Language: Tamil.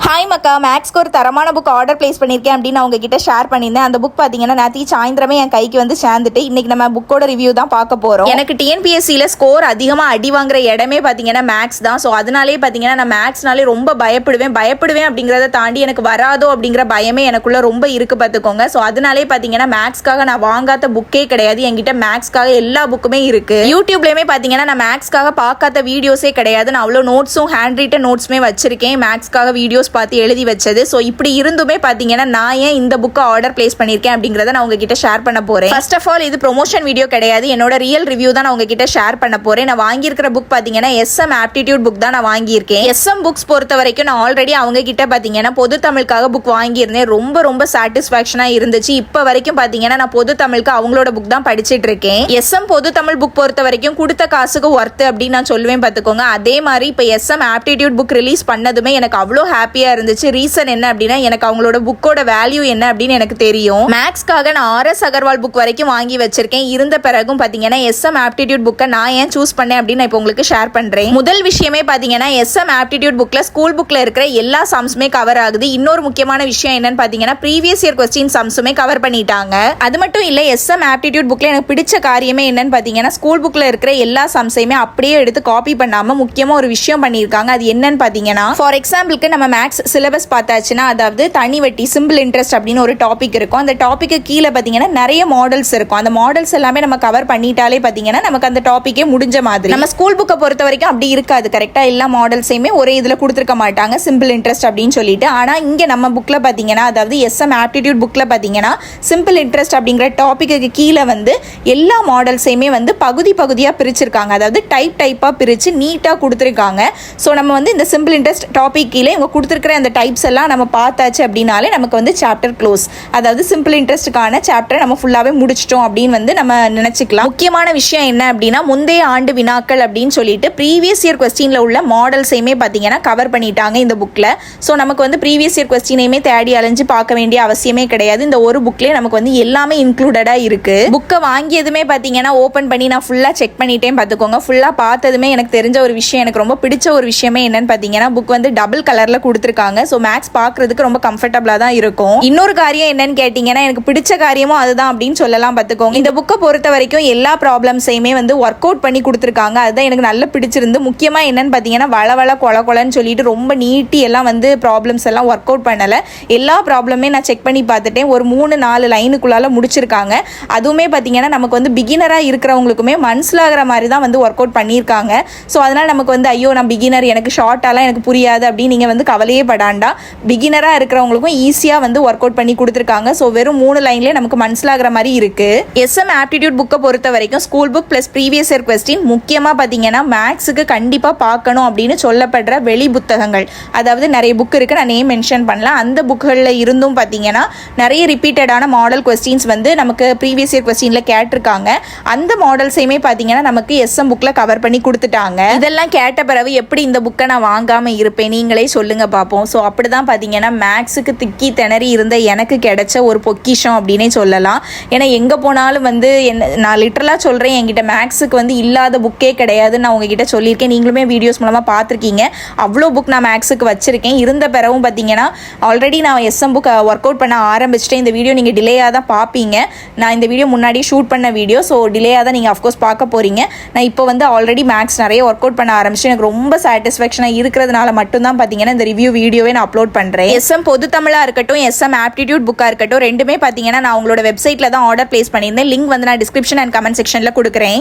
ஹாய் மக்கா, மேக்ஸ்க்கு ஒரு தரமான புக் ஆர்டர் பிளேஸ் பண்ணியிருக்கேன் அப்படின்னு நான் உங்ககிட்ட ஷேர் பண்ணியிருந்தேன். அந்த புக் பார்த்தீங்கன்னா நேற்று சாயந்தரமே என் கைக்கு வந்து சேர்ந்துட்டு இன்னைக்கு நம்ம புக்கோட ரிவ்யூ தான் பார்க்க போகிறோம். எனக்கு டிஎன்பிஎஸ்சியில் ஸ்கோர் அதிகமாக அடி வாங்குற இடமே பார்த்தீங்கன்னா மேக்ஸ் தான். ஸோ அதனாலே பார்த்தீங்கன்னா நான் மேக்ஸ்னாலே ரொம்ப பயப்படுவேன் அப்படிங்கிறத தாண்டி எனக்கு வராதோ அப்படிங்கிற பயமே எனக்குள்ள ரொம்ப இருக்கு பார்த்துக்கோங்க. ஸோ அதனாலே பார்த்தீங்கன்னா மேக்ஸ்க்காக நான் வாங்காத புக்கே கிடையாது. என்கிட்ட மேக்ஸ்க்காக எல்லா புக்குமே இருக்கு. யூடியூப்லேயுமே பார்த்தீங்கன்னா நான் மேக்ஸ்க்காக பார்க்காத வீடியோஸே கிடையாது. நான் அவ்வளோ நோட்ஸும் ஹேண்ட் ரிட்டன் நோட்ஸுமே வச்சிருக்கேன் மேக்ஸ்க்காக வீடியோஸ் பார்த்து எழுதி வச்சது. ஸோ இப்படி இருந்துமே பார்த்தீங்கன்னா நான் ஏன் இந்த புக்கை ஆர்டர் பிளேஸ் பண்ணியிருக்கேன் அப்படிங்கிறத நான் உங்ககிட்ட ஷேர் பண்ண போறேன். ஃபர்ஸ்ட் ஆஃப் ஆல் இது ப்ரொமோஷன் வீடியோ கிடையாது, என்னோட ரியல் ரிவ்யூ தான் நான் உங்ககிட்ட ஷேர் பண்ண போறேன். நான் வாங்கியிருக்கிற புக் பார்த்தீங்கன்னா எஸ்எம் ஆப்டிடியூட் புக் தான் நான் வாங்கியிருக்கேன். எஸ்எம் புக்ஸ் பொறுத்த வரைக்கும் நான் ஆல்ரெடி அவங்க கிட்ட பார்த்தீங்கன்னா பொது தமிழுக்காக புக் வாங்கியிருந்தேன். ரொம்ப சாட்டிஸ்ஃபேக்ஷனா இருந்துச்சு. இப்போ வரைக்கும் பார்த்தீங்கன்னா நான் பொது தமிழுக்கு அவங்களோட புக் தான் படிச்சுட்டு இருக்கேன். எஸ்எம் பொது தமிழ் புக் பொறுத்த வரைக்கும் கொடுத்த காசுக்கு ஒர்த்து அப்படின்னு நான் சொல்லுவேன் பார்த்துக்கோங்க. அதே மாதிரி இப்போ எஸ்எம் ஆப்டிடியூட் புக் ரிலீஸ் பண்ணதுமே எனக்கு அவ்வளோ ஹாப்பியா இருந்துச்சு. ரீசன் என்ன அப்படின்னா எனக்கு அவங்களோட புக்கோட வேல்யூ என்ன அப்படின்னு எனக்கு தெரியும். மேக்ஸ்க்காக நான் ஆர்எஸ் அகர்வால் புக் வரைக்கும் வாங்கி வச்சிருக்கேன். இருந்த பிறகும் பாத்தீங்கன்னா எஸ்எம் ஆப்டிடியூட் புக்கை நான் ஏன் சூஸ் பண்ணேன் அப்படின்னு நான் இப்போ உங்களுக்கு ஷேர் பண்றேன். முதல் விஷயமே பாத்தீங்கன்னா எஸ்எம் ஆப்டிடியூட் புக்ல ஸ்கூல் புக்ல இருக்கிற எல்லா சம்ஸுமே கவர் ஆகுது. இன்னொரு முக்கியமான விஷயம் என்னன்னு பாத்தீங்கன்னா ப்ரீவியஸ் இயர் கொஸ்டின் சம்ஸுமே கவர் பண்ணிட்டாங்க. அது மட்டும் இல்ல, எஸ்எம் ஆப்டிடியூட் புக்ல எனக்கு பிடிச்ச காரியமே என்னன்னு பாத்தீங்கன்னா ஸ்கூல் புக்ல இருக்கிற எல்லா சம்ஸையுமே அப்படியே எடுத்து காப்பி பண்ணாம முக்கியமா ஒரு விஷயம் பண்ணியிருக்காங்க. அது என்னன்னு பாத்தீங்கன்னா ஃபார் எக்ஸாம்பிளுக்கு நம்ம மேக்ஸ் சிலபஸ் பார்த்தாச்சுன்னா அதாவது தனி வட்டி சிம்பிள் இன்ட்ரெஸ்ட் அப்படின்னு ஒரு டாபிக் இருக்கும். அந்த டாபிக்கு கீழே பார்த்தீங்கன்னா நிறைய மாடல்ஸ் இருக்கும். அந்த மாடல்ஸ் எல்லாமே நம்ம கவர் பண்ணிட்டாலே பார்த்தீங்கன்னா நமக்கு அந்த டாபிக்கே முடிஞ்ச மாதிரி. நம்ம ஸ்கூல் புக்கை பொறுத்த வரைக்கும் அப்படி இருக்காது. கரெக்டாக எல்லா மாடல்ஸையுமே ஒரே இதில் கொடுத்துருக்க மாட்டாங்க சிம்பிள் இன்ட்ரெஸ்ட் அப்படின்னு சொல்லிட்டு. ஆனால் இங்கே நம்ம புக்கில் பார்த்தீங்கன்னா அதாவது எஸ்எம் ஆப்டிடியூட் புக்கில் பார்த்தீங்கன்னா சிம்பிள் இன்ட்ரெஸ்ட் அப்படிங்கிற டாபிக்கு கீழே வந்து எல்லா மாடல்ஸையுமே வந்து பகுதியாக பிரிச்சிருக்காங்க. அதாவது டைப்பாக பிரித்து நீட்டாக கொடுத்துருக்காங்க. ஸோ நம்ம வந்து இந்த சிம்பிள் இன்ட்ரெஸ்ட் டாபிக் கீழே இவங்க கொடுத்துருக்கிற அந்த டைப்ஸ் எல்லாம் நம்ம பார்த்தாச்சு அப்படின்னாலே நமக்கு வந்து சாப்டர் க்ளோஸ். அதாவது சிம்பிள் இன்ட்ரெஸ்ட்டுக்கான சாப்டர் நம்ம ஃபுல்லாகவே முடிச்சிட்டோம் அப்படின்னு வந்து நம்ம நினச்சிக்கலாம். முக்கியமான விஷயம் என்ன அப்படின்னா முந்தைய ஆண்டு வினாக்கள் அப்படின்னு சொல்லிட்டு ப்ரீவியஸ் இயர் கொஸ்டினில் உள்ள மாடல்ஸையுமே பார்த்தீங்கன்னா கவர் பண்ணிட்டாங்க இந்த புக்கில். ஸோ நமக்கு வந்து ப்ரீவியஸ் இயர் கொஸ்டினையுமே தேடி அலைஞ்சு பார்க்க வேண்டிய அவசியமே கிடையாது. இந்த ஒரு புக்லேயே நமக்கு வந்து எல்லாமே இன்க்ளூடடாக இருக்கு. புக்கை வாங்கியதுமே பார்த்தீங்கன்னா ஓப்பன் பண்ணி நான் ஃபுல்லாக செக் பண்ணிட்டேன் பார்த்துக்கோங்க. ஃபுல்லாக பார்த்ததுமே எனக்கு தெரிஞ்ச ஒரு விஷயம், எனக்கு ரொம்ப பிடிச்ச ஒரு விஷயமே என்னன்னு பார்த்தீங்கன்னா புக் வந்து டபுள் கலரில் கொடுத்துருக்காங்க. ஸோ மேக்ஸ் பார்க்கறதுக்கு ரொம்ப கம்ஃபர்டபுளாக தான் இருக்கும். இன்னொரு காரியம் என்னன்னு கேட்டிங்கன்னா எனக்கு பிடிச்ச காரியமும் அதுதான் அப்படின்னு சொல்லலாம் பார்த்துக்கோங்க. இந்த புக்கை பொறுத்த வரைக்கும் எல்லா ப்ராப்ளம்ஸையுமே வந்து ஒர்க் அவுட் பண்ணி கொடுத்துருக்காங்க. அதுதான் எனக்கு நல்லா பிடிச்சிருந்து. முக்கியமாக என்னன்னு பார்த்தீங்கன்னா வள கொலன்னு சொல்லிட்டு ரொம்ப நீட்டி எல்லாம் வந்து ப்ராப்ளம்ஸ் எல்லாம் ஒர்க் அவுட் பண்ணலை. எல்லா ப்ராப்ளமே நான் செக் பண்ணி பார்த்துட்டேன். ஒரு 3-4 லைனுக்குள்ளால முடிச்சிருக்காங்க. அதுவுமே பார்த்தீங்கன்னா நமக்கு வந்து பிகினராக இருக்கிறவங்களுக்குமே மனசிலாகிற மாதிரி தான் வந்து ஒர்க் அவுட் பண்ணியிருக்காங்க. ஸோ அதனால் நமக்கு வந்து ஐயோ நான் பிகினர், எனக்கு ஷார்ட்டாலாம் எனக்கு புரியாது அப்படின்னு நீங்கள் வந்து கவலையே படாண்டா. பிகினராக இருக்கிறவங்களுக்கும் ஈஸியாக வந்து ஒர்க் அவுட் பண்ணி கொடுத்துருக்காங்க. ஸோ வெறும் 3 லைன்லேயே நமக்கு மனசிலாகிற மாதிரி இருக்கு. எஸ்எம் ஆப்டிடியூட் புக்கை பொறுத்த வரைக்கும் school book plus previous year question முக்கியமாக பார்த்தீங்கன்னா மேக்ஸுக்கு கண்டிப்பாக பார்க்கணும் அப்படின்னு சொல்லப்படுற வெளி புத்தகங்கள். அதாவது நிறைய புக் இருக்குது, நான் நேம் மென்ஷன் பண்ணலாம். அந்த புக்குகளில் இருந்தும் பார்த்தீங்கன்னா நிறைய ரிப்பீட்டடான மாடல் கொஸ்டின்ஸ் வந்து நமக்கு ப்ரீவியஸ் இயர் கொஸ்டினில் கேட்டிருக்காங்க. அந்த மாடல்ஸையுமே பார்த்தீங்கன்னா நமக்கு எஸ்எம் புக்கில் கவர் பண்ணி கொடுத்துட்டாங்க. இதெல்லாம் கேட்ட பிறகு எப்படி இந்த புக்கை நான் வாங்காமல் இருப்பேன், நீங்களே சொல்லுங்க பார்ப்போம். ஸோ அப்படி தான் பார்த்தீங்கன்னா மேக்ஸுக்கு திக்கி திணறி இருந்த எனக்கு கிடைச்ச ஒரு பொக்கிஷம் அப்படின்னே சொல்லலாம். ஏன்னா எங்கே போனாலும் வந்து நான் லிட்டரலாக சொல்கிறேன், என்கிட்ட மேக்ஸுக்கு வந்து இல்லாத புக்கே கிடையாதுன்னு நான் உங்ககிட்ட சொல்லியிருக்கேன். நீங்களுமே வீடியோஸ் மூலமாக பார்த்துருக்கீங்க. அவ்வளோ புக் நான் மேக்ஸுக்கு வச்சுருக்கேன். இருந்த பிறகும் பார்த்தீங்கன்னா ஆல்ரெடி நான் எஸ்எம் புக் ஒர்க் அவுட் பண்ண ஆரம்பிச்சிட்டேன். இந்த வீடியோ நீங்கள் டிலேயாக தான் பார்ப்பீங்க. நான் இந்த வீடியோ முன்னாடி ஷூட் பண்ண வீடியோ. ஸோ டிலேயாக தான் நீங்கள் அஃப்கோர்ஸ் பார்க்க போகிறீங்க. நான் இப்போ வந்து ஆல்ரெடி மேக்ஸ் நிறைய ஒர்க் அவுட் பண்ண ஆரம்பிச்சு எனக்கு ரொம்ப சாட்டிஸ்ஃபேக்ஷனாக இருக்கிறதுனால மட்டும்தான் பார்த்தீங்கன்னா இந்த ரிவ்யூ வீடியோவே நான் அப்லோட் பண்ணுறேன். எஸ்எம் பொது தமிழாக இருக்கட்டும், எஸ்எம் ஆப்டிடியூட் புக்காக இருக்கட்டும், ரெண்டுமே பார்த்தீங்கன்னா நான் உங்களோட வெப்சைட்டில் தான் ஆர்டர் பிளேஸ் பண்ணியிருந்தேன். லிங்க் வந்து நான் டிஸ்கிரிப்ஷன் அண்ட் கமெண்ட் செக்ஷனில் கொடுக்குறேன்.